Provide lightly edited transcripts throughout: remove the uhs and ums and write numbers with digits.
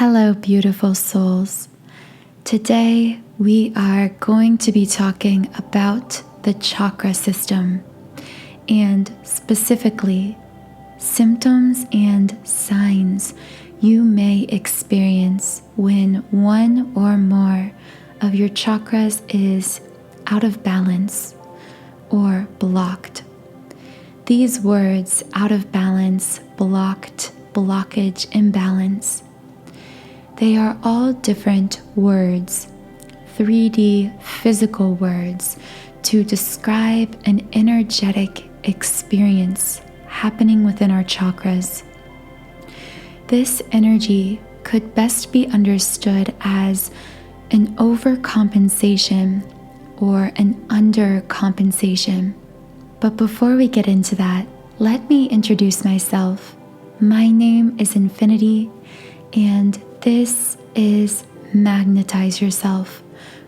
Hello, beautiful souls. Today, we are going to be talking about the chakra system and specifically symptoms and signs you may experience when one or more of your chakras is out of balance or blocked. These words, out of balance, blocked, blockage, imbalance, they are all different words, 3D physical words, to describe an energetic experience happening within our chakras. This energy could best be understood as an overcompensation or an undercompensation. But before we get into that, let me introduce myself. My name is Infinity, and this is Magnetize Yourself,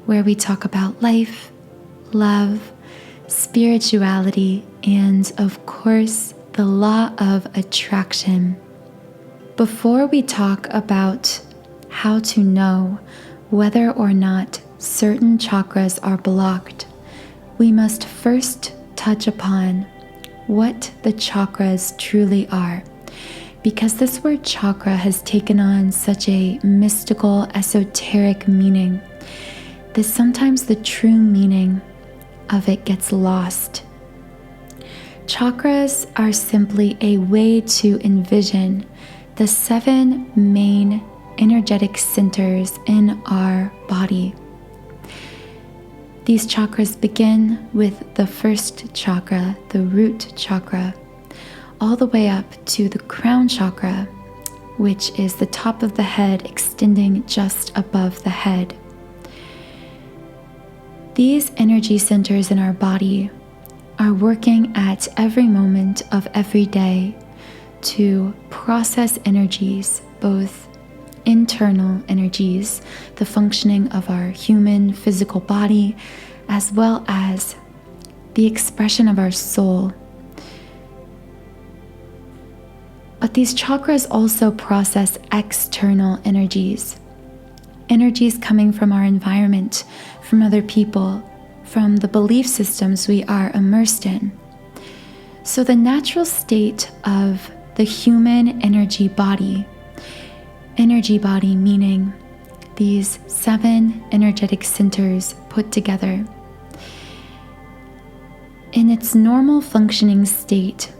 where we talk about life, love, spirituality, and of course, the law of attraction. Before we talk about how to know whether or not certain chakras are blocked, we must first touch upon what the chakras truly are. Because this word chakra has taken on such a mystical, esoteric meaning, that sometimes the true meaning of it gets lost. Chakras are simply a way to envision the 7 main energetic centers in our body. These chakras begin with the first chakra, the root chakra, all the way up to the crown chakra, which is the top of the head extending just above the head. These energy centers in our body are working at every moment of every day to process energies, both internal energies, the functioning of our human physical body, as well as the expression of our soul. But these chakras also process external energies coming from our environment, from other people, from the belief systems we are immersed in. So the natural state of the human energy body meaning these 7 energetic centers put together, in its normal functioning state,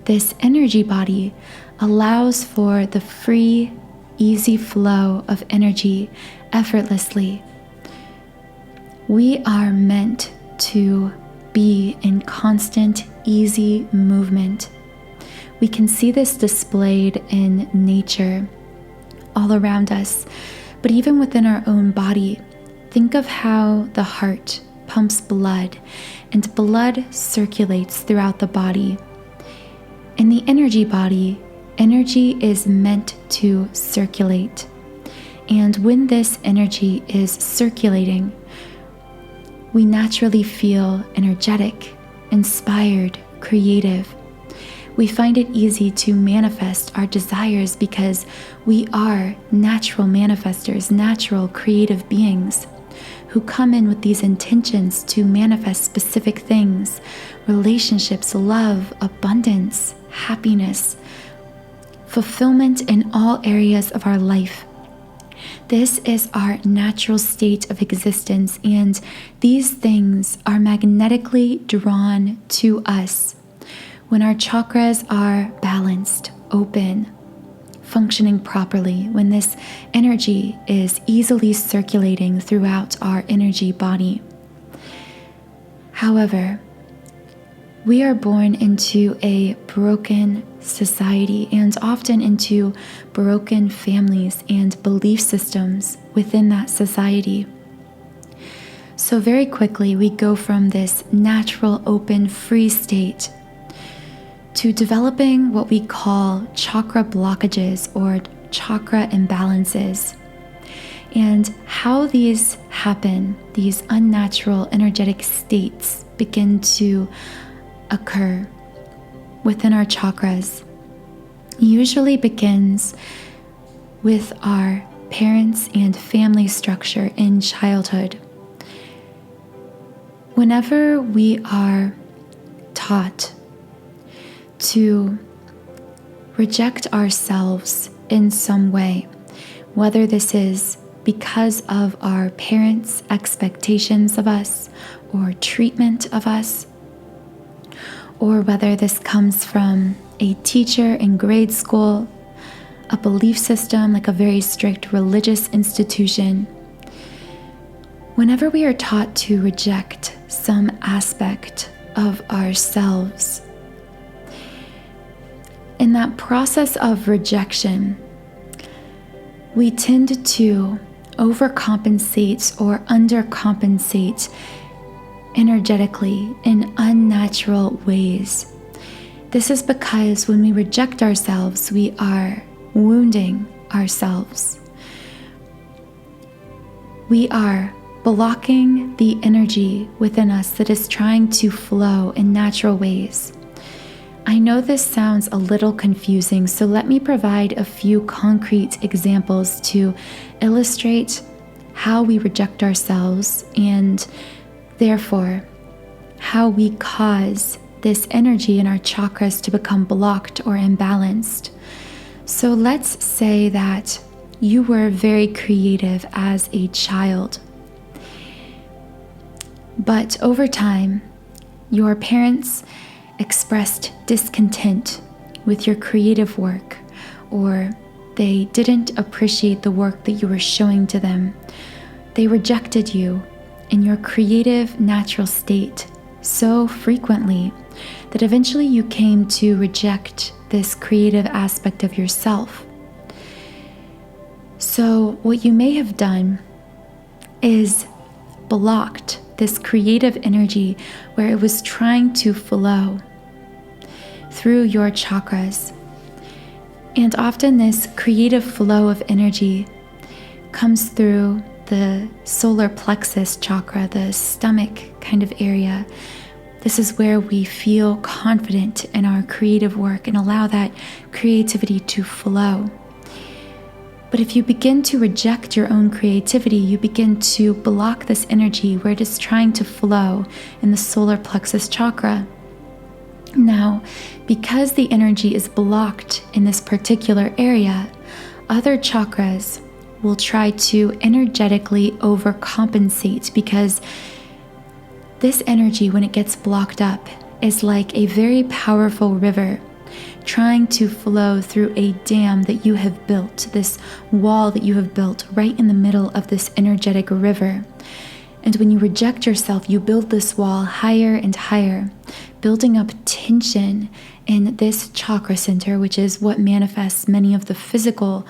this energy body allows for the free, easy flow of energy effortlessly. We are meant to be in constant, easy movement. We can see this displayed in nature all around us, but even within our own body. Think of how the heart pumps blood, and blood circulates throughout the body. In the energy body, energy is meant to circulate. And when this energy is circulating, we naturally feel energetic, inspired, creative. We find it easy to manifest our desires because we are natural manifestors, natural creative beings who come in with these intentions to manifest specific things, relationships, love, abundance, happiness, fulfillment in all areas of our life. This is our natural state of existence, and these things are magnetically drawn to us when our chakras are balanced, open, functioning properly, when this energy is easily circulating throughout our energy body. However, we are born into a broken society and often into broken families and belief systems within that society. So very quickly, we go from this natural, open, free state to developing what we call chakra blockages or chakra imbalances. And how these happen, these unnatural energetic states begin to occur within our chakras, usually begins with our parents and family structure in childhood. Whenever we are taught to reject ourselves in some way, whether this is because of our parents' expectations of us or treatment of us, or whether this comes from a teacher in grade school, a belief system like a very strict religious institution. Whenever we are taught to reject some aspect of ourselves, in that process of rejection, we tend to overcompensate or undercompensate energetically in unnatural ways. This is because when we reject ourselves, we are wounding ourselves. We are blocking the energy within us that is trying to flow in natural ways. I know this sounds a little confusing, so let me provide a few concrete examples to illustrate how we reject ourselves and therefore how we cause this energy in our chakras to become blocked or imbalanced. So let's say that you were very creative as a child, but over time, your parents expressed discontent with your creative work, or they didn't appreciate the work that you were showing to them. They rejected you in your creative natural state so frequently that eventually you came to reject this creative aspect of yourself. So what you may have done is blocked this creative energy where it was trying to flow through your chakras. And often this creative flow of energy comes through the solar plexus chakra, the stomach kind of area. This is where we feel confident in our creative work and allow that creativity to flow. But if you begin to reject your own creativity, you begin to block this energy where it is trying to flow in the solar plexus chakra. Now, because the energy is blocked in this particular area, other chakras will try to energetically overcompensate, because this energy, when it gets blocked up, is like a very powerful river trying to flow through a dam that you have built, this wall that you have built right in the middle of this energetic river. And when you reject yourself, you build this wall higher and higher, building up tension in this chakra center, which is what manifests many of the physical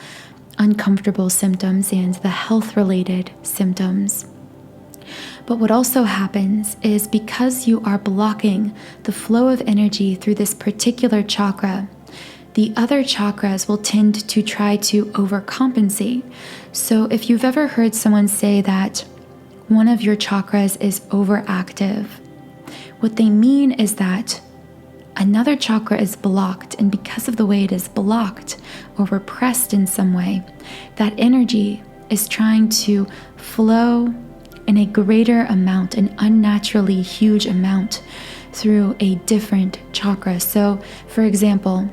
uncomfortable symptoms and the health-related symptoms. But what also happens is, because you are blocking the flow of energy through this particular chakra, the other chakras will tend to try to overcompensate. So if you've ever heard someone say that one of your chakras is overactive, what they mean is that another chakra is blocked, and because of the way it is blocked or repressed in some way, that energy is trying to flow in a greater amount, an unnaturally huge amount, through a different chakra. So, for example,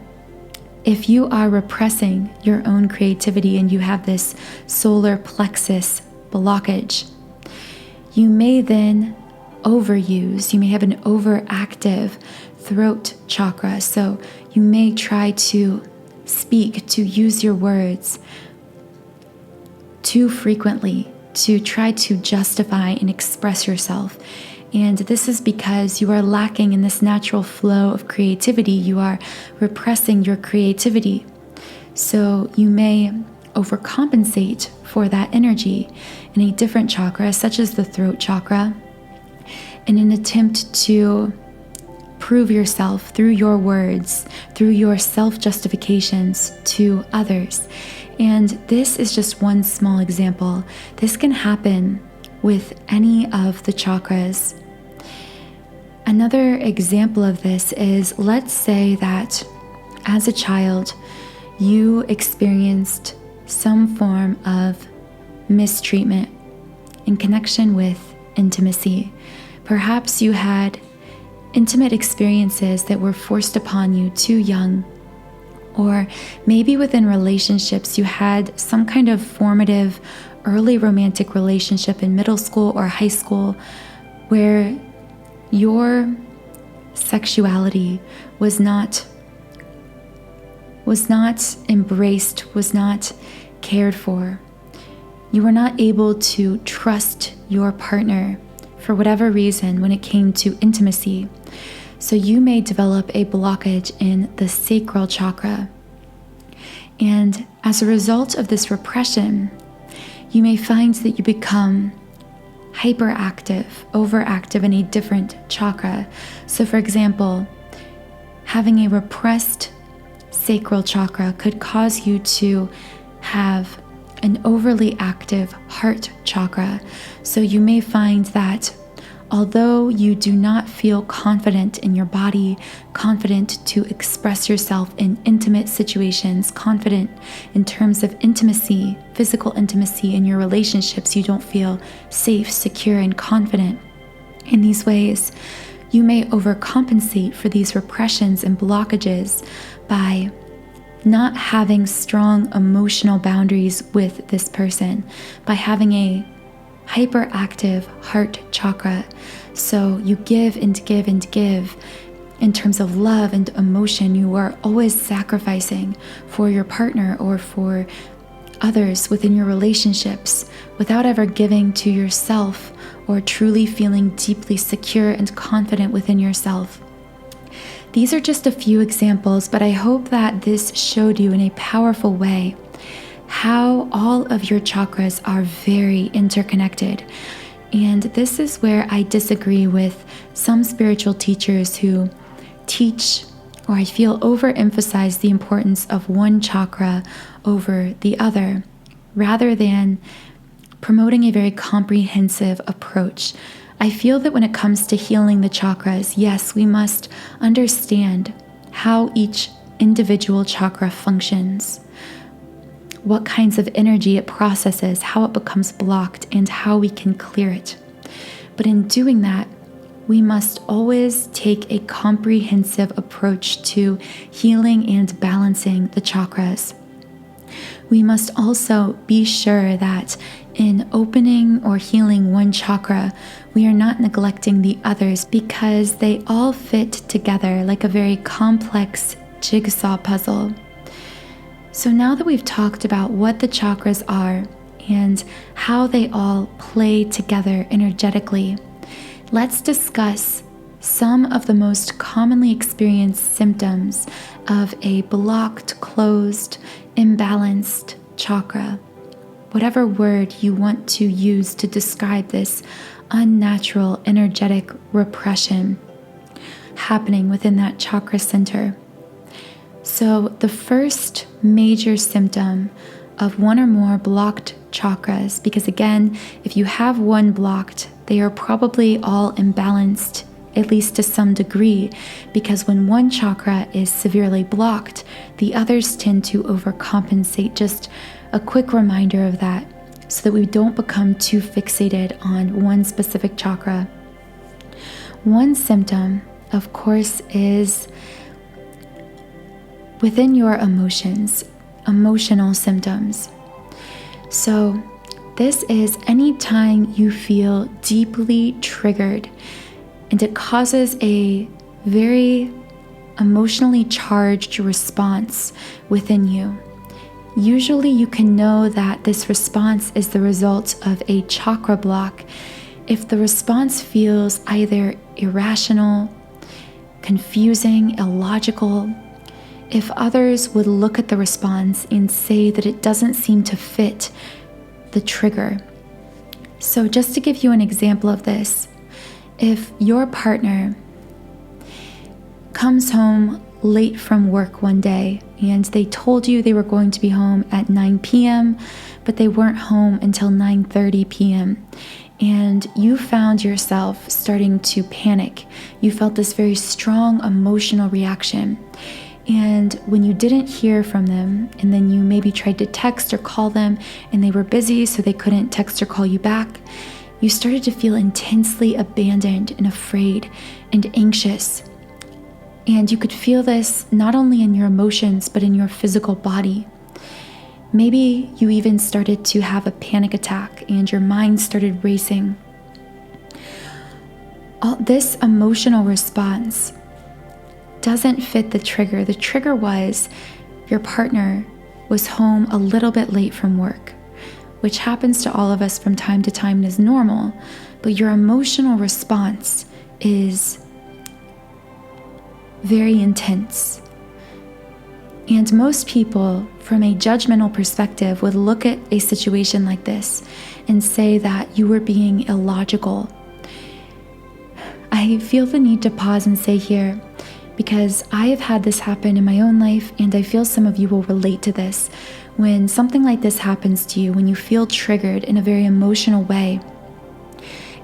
if you are repressing your own creativity and you have this solar plexus blockage, you may then overuse, you may have an overactive throat chakra. So you may try to speak, to use your words too frequently, to try to justify and express yourself. And this is because you are lacking in this natural flow of creativity. You are repressing your creativity. So you may overcompensate for that energy in a different chakra, such as the throat chakra, in an attempt to prove yourself through your words, through your self-justifications to others. And this is just one small example. This can happen with any of the chakras. Another example of this is, let's say that as a child, you experienced some form of mistreatment in connection with intimacy. Perhaps you had intimate experiences that were forced upon you too young, or maybe within relationships you had some kind of formative early romantic relationship in middle school or high school where your sexuality was not embraced, was not cared for. You were not able to trust your partner for whatever reason when it came to intimacy. So you may develop a blockage in the sacral chakra. And as a result of this repression, you may find that you become hyperactive, overactive in a different chakra. So for example, having a repressed sacral chakra could cause you to have an overly active heart chakra. So you may find that although you do not feel confident in your body, confident to express yourself in intimate situations, confident in terms of intimacy, physical intimacy in your relationships, you don't feel safe, secure, and confident in these ways, you may overcompensate for these repressions and blockages by not having strong emotional boundaries with this person, by having a hyperactive heart chakra. So you give and give and give in terms of love and emotion. You are always sacrificing for your partner or for others within your relationships without ever giving to yourself or truly feeling deeply secure and confident within yourself. These are just a few examples, but I hope that this showed you in a powerful way how all of your chakras are very interconnected. And this is where I disagree with some spiritual teachers who teach, or I feel overemphasize the importance of one chakra over the other, rather than promoting a very comprehensive approach. I feel that when it comes to healing the chakras, yes, we must understand how each individual chakra functions, what kinds of energy it processes, how it becomes blocked, and how we can clear it. But in doing that, we must always take a comprehensive approach to healing and balancing the chakras. We must also be sure that in opening or healing one chakra, we are not neglecting the others because they all fit together like a very complex jigsaw puzzle. So now that we've talked about what the chakras are and how they all play together energetically, let's discuss some of the most commonly experienced symptoms of a blocked, closed, imbalanced chakra. Whatever word you want to use to describe this unnatural energetic repression happening within that chakra center. So the first major symptom of one or more blocked chakras, because again, if you have one blocked, they are probably all imbalanced, at least to some degree, because when one chakra is severely blocked, the others tend to overcompensate. Just a quick reminder of that so that we don't become too fixated on one specific chakra. One symptom, of course, is within your emotions, emotional symptoms. So this is any time you feel deeply triggered and it causes a very emotionally charged response within you. Usually you can know that this response is the result of a chakra block if the response feels either irrational, confusing, illogical, if others would look at the response and say that it doesn't seem to fit the trigger. So just to give you an example of this, if your partner comes home late from work one day and they told you they were going to be home at 9 p.m., but they weren't home until 9:30 p.m., and you found yourself starting to panic. You felt this very strong emotional reaction. And when you didn't hear from them, and then you maybe tried to text or call them and they were busy so they couldn't text or call you back, you started to feel intensely abandoned and afraid and anxious. And you could feel this not only in your emotions, but in your physical body. Maybe you even started to have a panic attack and your mind started racing. All this emotional response doesn't fit the trigger. The trigger was your partner was home a little bit late from work, which happens to all of us from time to time and is normal, but your emotional response is very intense. And most people, from a judgmental perspective, would look at a situation like this and say that you were being illogical. I feel the need to pause and say here, because I have had this happen in my own life, and I feel some of you will relate to this. When something like this happens to you, when you feel triggered in a very emotional way,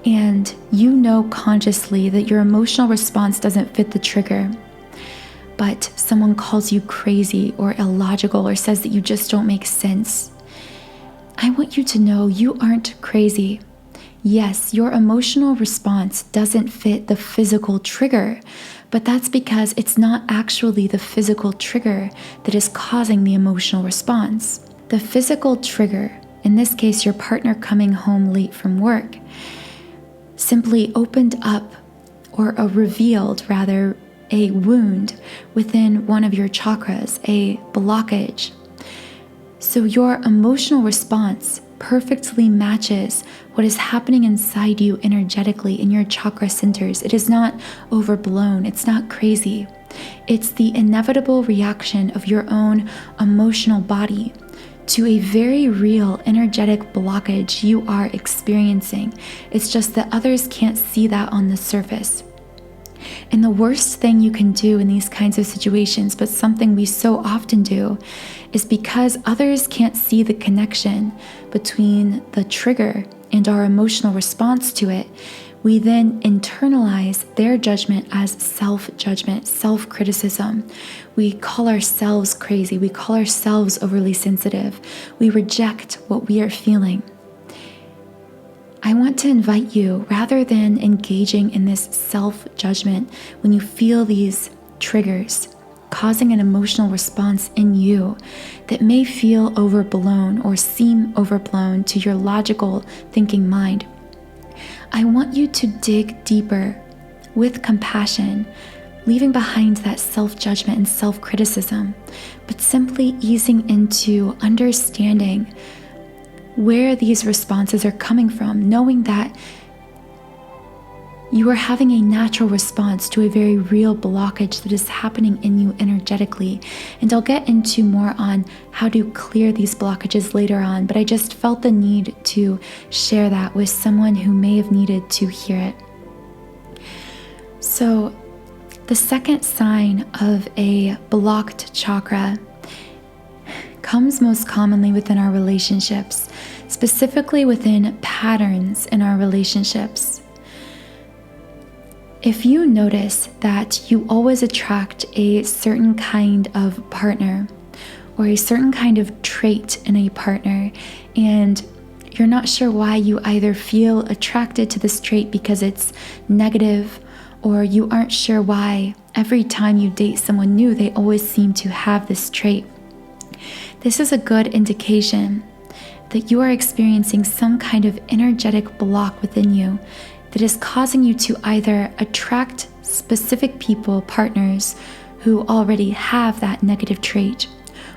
and you know consciously that your emotional response doesn't fit the trigger, but someone calls you crazy or illogical or says that you just don't make sense, I want you to know you aren't crazy. Yes, your emotional response doesn't fit the physical trigger, but that's because it's not actually the physical trigger that is causing the emotional response. The physical trigger, in this case your partner coming home late from work, simply opened up, or revealed rather, a wound within one of your chakras, a blockage. So your emotional response perfectly matches what is happening inside you energetically in your chakra centers. It is not overblown, it's not crazy. It's the inevitable reaction of your own emotional body to a very real energetic blockage you are experiencing. It's just that others can't see that on the surface. And the worst thing you can do in these kinds of situations, but something we so often do, is because others can't see the connection between the trigger and our emotional response to it, we then internalize their judgment as self-judgment, self-criticism. We call ourselves crazy. We call ourselves overly sensitive. We reject what we are feeling. I want to invite you, rather than engaging in this self-judgment, when you feel these triggers causing an emotional response in you that may feel overblown or seem overblown to your logical thinking mind, I want you to dig deeper with compassion, leaving behind that self-judgment and self-criticism, but simply easing into understanding where these responses are coming from, knowing that you are having a natural response to a very real blockage that is happening in you energetically. And I'll get into more on how to clear these blockages later on, but I just felt the need to share that with someone who may have needed to hear it. So, the second sign of a blocked chakra comes most commonly within our relationships, specifically within patterns in our relationships. If you notice that you always attract a certain kind of partner or a certain kind of trait in a partner, and you're not sure why, you either feel attracted to this trait because it's negative, or you aren't sure why every time you date someone new, they always seem to have this trait, this is a good indication that you are experiencing some kind of energetic block within you that is causing you to either attract specific people, partners, who already have that negative trait,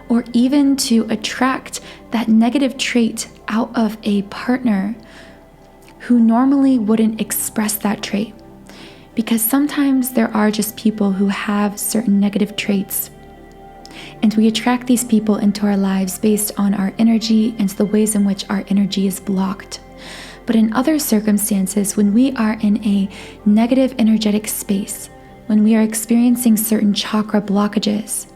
or even to attract that negative trait out of a partner who normally wouldn't express that trait. Because sometimes there are just people who have certain negative traits, and we attract these people into our lives based on our energy and the ways in which our energy is blocked. But in other circumstances, when we are in a negative energetic space, when we are experiencing certain chakra blockages,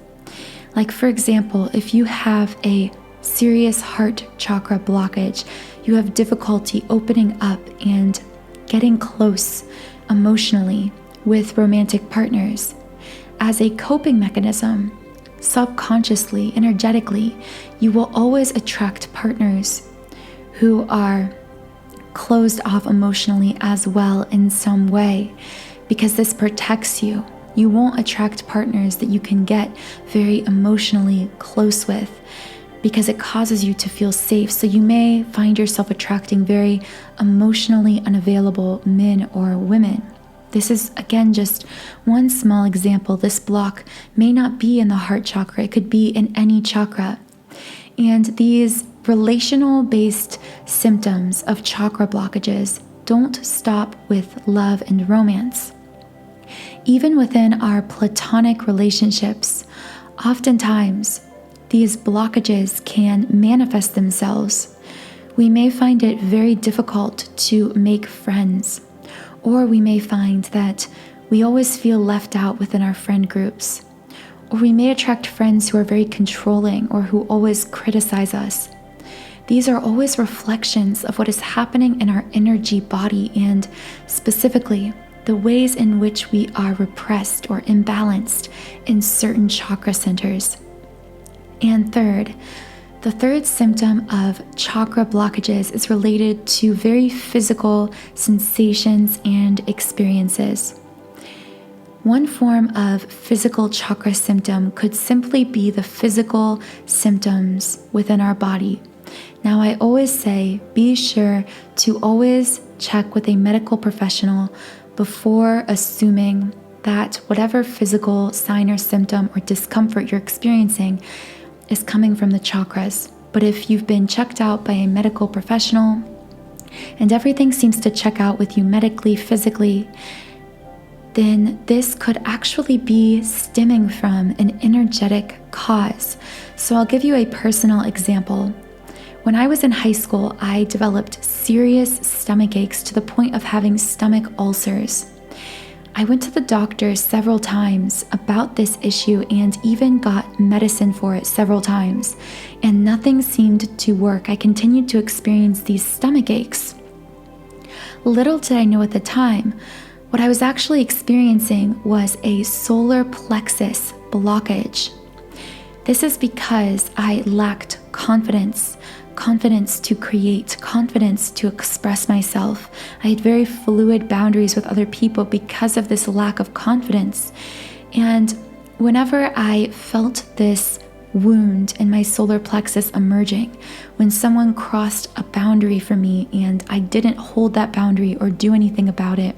like for example, if you have a serious heart chakra blockage, you have difficulty opening up and getting close emotionally with romantic partners, as a coping mechanism, subconsciously, energetically, you will always attract partners who are closed off emotionally as well in some way, because this protects you. You won't attract partners that you can get very emotionally close with because it causes you to feel safe. So you may find yourself attracting very emotionally unavailable men or women. This is, again, just one small example. This block may not be in the heart chakra. It could be in any chakra. And these relational-based symptoms of chakra blockages don't stop with love and romance. Even within our platonic relationships, oftentimes these blockages can manifest themselves. We may find it very difficult to make friends, or we may find that we always feel left out within our friend groups, or we may attract friends who are very controlling or who always criticize us. These are always reflections of what is happening in our energy body, and specifically the ways in which we are repressed or imbalanced in certain chakra centers. And third, the third symptom of chakra blockages is related to very physical sensations and experiences. One form of physical chakra symptom could simply be the physical symptoms within our body. Now, I always say, be sure to always check with a medical professional before assuming that whatever physical sign or symptom or discomfort you're experiencing is coming from the chakras. But if you've been checked out by a medical professional and everything seems to check out with you medically, physically, then this could actually be stemming from an energetic cause. So I'll give you a personal example. When I was in high school, I developed serious stomach aches to the point of having stomach ulcers. I went to the doctor several times about this issue and even got medicine for it several times, and nothing seemed to work. I continued to experience these stomach aches. Little did I know at the time, what I was actually experiencing was a solar plexus blockage. This is because I lacked confidence to create, confidence to express myself. I had very fluid boundaries with other people because of this lack of confidence. And whenever I felt this wound in my solar plexus emerging, when someone crossed a boundary for me and I didn't hold that boundary or do anything about it,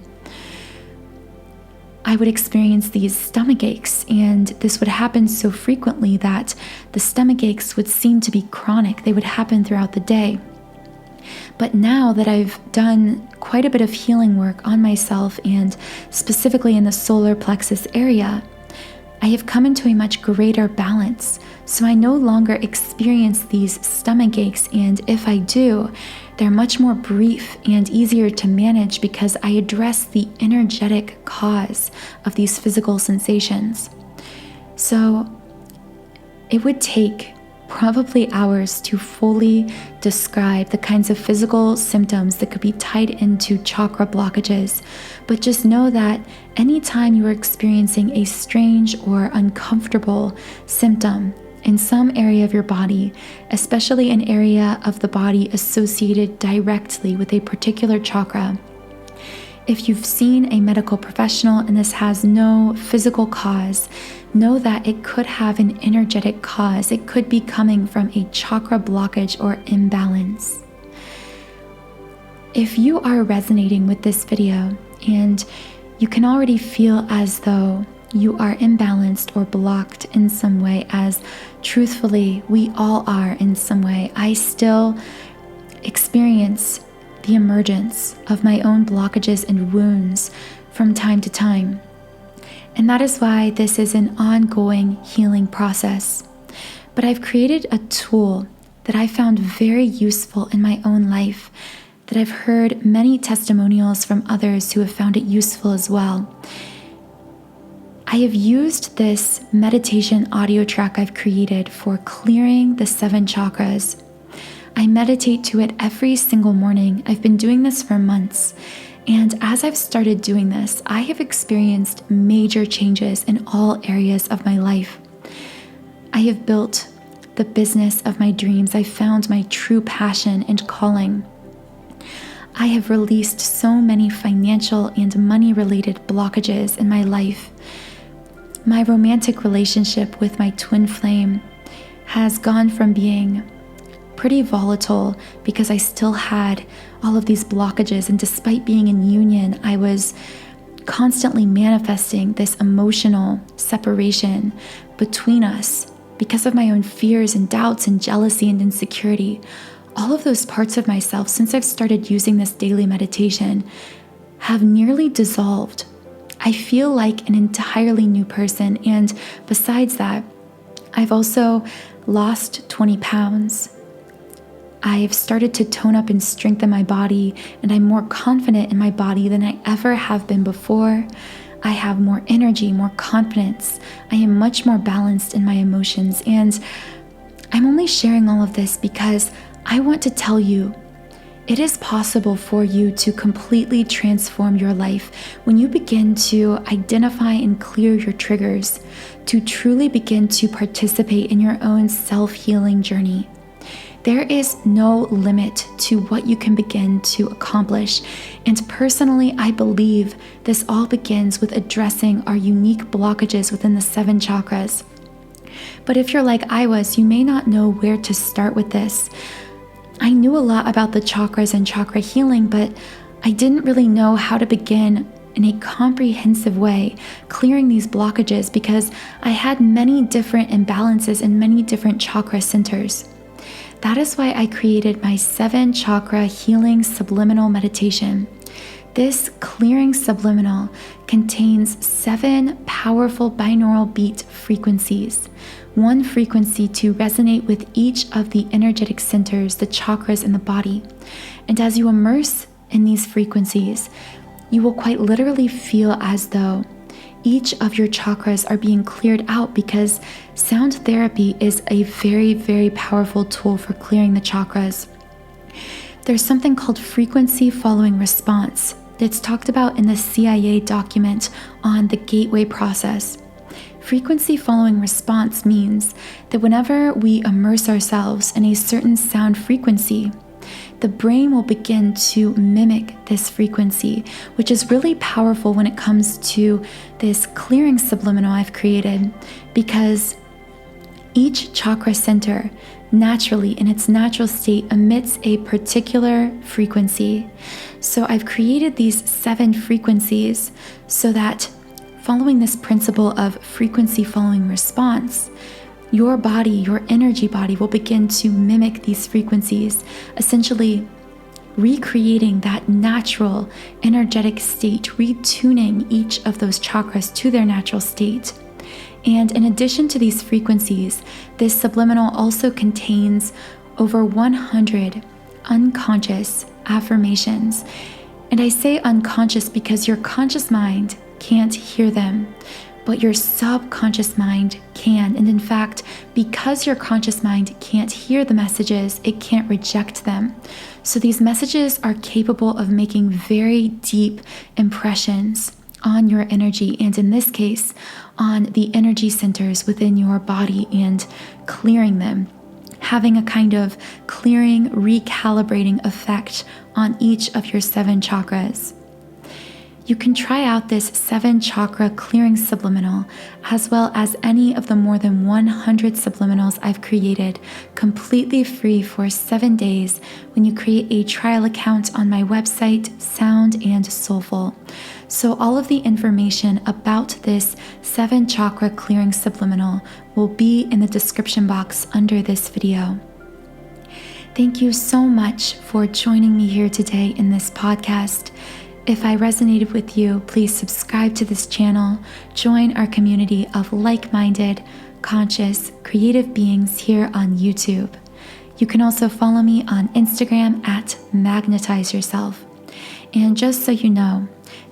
I would experience these stomach aches, and this would happen so frequently that the stomach aches would seem to be chronic. They would happen throughout the day. But now that I've done quite a bit of healing work on myself, and specifically in the solar plexus area, I have come into a much greater balance. So I no longer experience these stomach aches, and if I do, they're much more brief and easier to manage because I address the energetic cause of these physical sensations. So it would take probably hours to fully describe the kinds of physical symptoms that could be tied into chakra blockages, but just know that anytime you are experiencing a strange or uncomfortable symptom in some area of your body, especially an area of the body associated directly with a particular chakra, if you've seen a medical professional and this has no physical cause, know that it could have an energetic cause. It could be coming from a chakra blockage or imbalance. If you are resonating with this video and you can already feel as though you are imbalanced or blocked in some way, as truthfully we all are in some way, I still experience the emergence of my own blockages and wounds from time to time. And that is why this is an ongoing healing process. But I've created a tool that I found very useful in my own life, that I've heard many testimonials from others who have found it useful as well. I have used this meditation audio track I've created for clearing the 7 chakras. I meditate to it every single morning. I've been doing this for months, And as I've started doing this, I have experienced major changes in all areas of my life. I have built the business of my dreams. I found my true passion and calling. I have released so many financial and money-related blockages in my life. My romantic relationship with my twin flame has gone from being pretty volatile because I still had all of these blockages, and despite being in union, I was constantly manifesting this emotional separation between us because of my own fears and doubts and jealousy and insecurity. All of those parts of myself, since I've started using this daily meditation, have nearly dissolved. I feel like an entirely new person, and besides that, I've also lost 20 pounds. I've started to tone up and strengthen my body, and I'm more confident in my body than I ever have been before. I have more energy, more confidence. I am much more balanced in my emotions, and I'm only sharing all of this because I want to tell you it is possible for you to completely transform your life when you begin to identify and clear your triggers, to truly begin to participate in your own self-healing journey. There is no limit to what you can begin to accomplish. And personally, I believe this all begins with addressing our unique blockages within the 7 chakras. But if you're like I was, you may not know where to start with this. I knew a lot about the chakras and chakra healing, but I didn't really know how to begin in a comprehensive way clearing these blockages because I had many different imbalances in many different chakra centers. That is why I created my 7 chakra healing subliminal meditation. This clearing subliminal contains 7 powerful binaural beat frequencies, one frequency to resonate with each of the energetic centers, the chakras in the body. And as you immerse in these frequencies, you will quite literally feel as though each of your chakras are being cleared out, because sound therapy is a very, very powerful tool for clearing the chakras. There's something called frequency following response that's talked about in the CIA document on the gateway process. Frequency following response means that whenever we immerse ourselves in a certain sound frequency, the brain will begin to mimic this frequency, which is really powerful when it comes to this clearing subliminal I've created, because each chakra center naturally, in its natural state, emits a particular frequency. So I've created these 7 frequencies so that, following this principle of frequency following response, your body, your energy body, will begin to mimic these frequencies, essentially recreating that natural energetic state, retuning each of those chakras to their natural state. And in addition to these frequencies, this subliminal also contains over 100 unconscious affirmations. And I say unconscious because your conscious mind can't hear them, but your subconscious mind can. And in fact, because your conscious mind can't hear the messages, it can't reject them. So these messages are capable of making very deep impressions on your energy, and in this case, on the energy centers within your body, and clearing them, having a kind of clearing, recalibrating effect on each of your 7 chakras. You can try out this 7 chakra clearing subliminal, as well as any of the more than 100 subliminals I've created, completely free for 7 days when you create a trial account on my website, Sound and Soulful. So all of the information about this 7 chakra clearing subliminal will be in the description box under this video. Thank you so much for joining me here today in this podcast. If I resonated with you, please subscribe to this channel, join our community of like-minded, conscious, creative beings here on YouTube. You can also follow me on Instagram at Magnetize Yourself. And just so you know,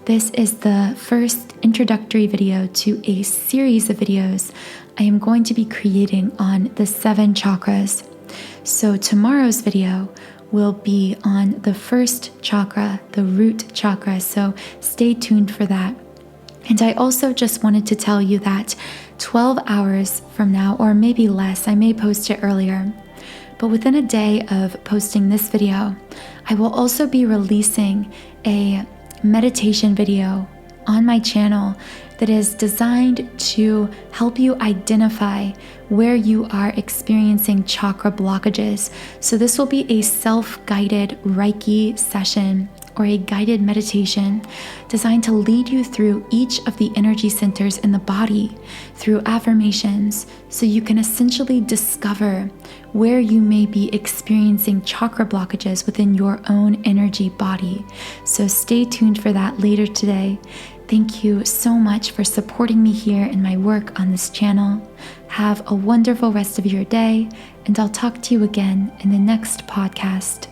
this is the first introductory video to a series of videos I am going to be creating on the 7 chakras. So tomorrow's video will be on the first chakra, the root chakra. So stay tuned for that. And I also just wanted to tell you that 12 hours from now, or maybe less, I may post it earlier, but within a day of posting this video, I will also be releasing a meditation video on my channel that is designed to help you identify where you are experiencing chakra blockages. So this will be a self-guided Reiki session or a guided meditation designed to lead you through each of the energy centers in the body through affirmations, so you can essentially discover where you may be experiencing chakra blockages within your own energy body. So stay tuned for that later today. Thank you so much for supporting me here in my work on this channel. Have a wonderful rest of your day, and I'll talk to you again in the next podcast.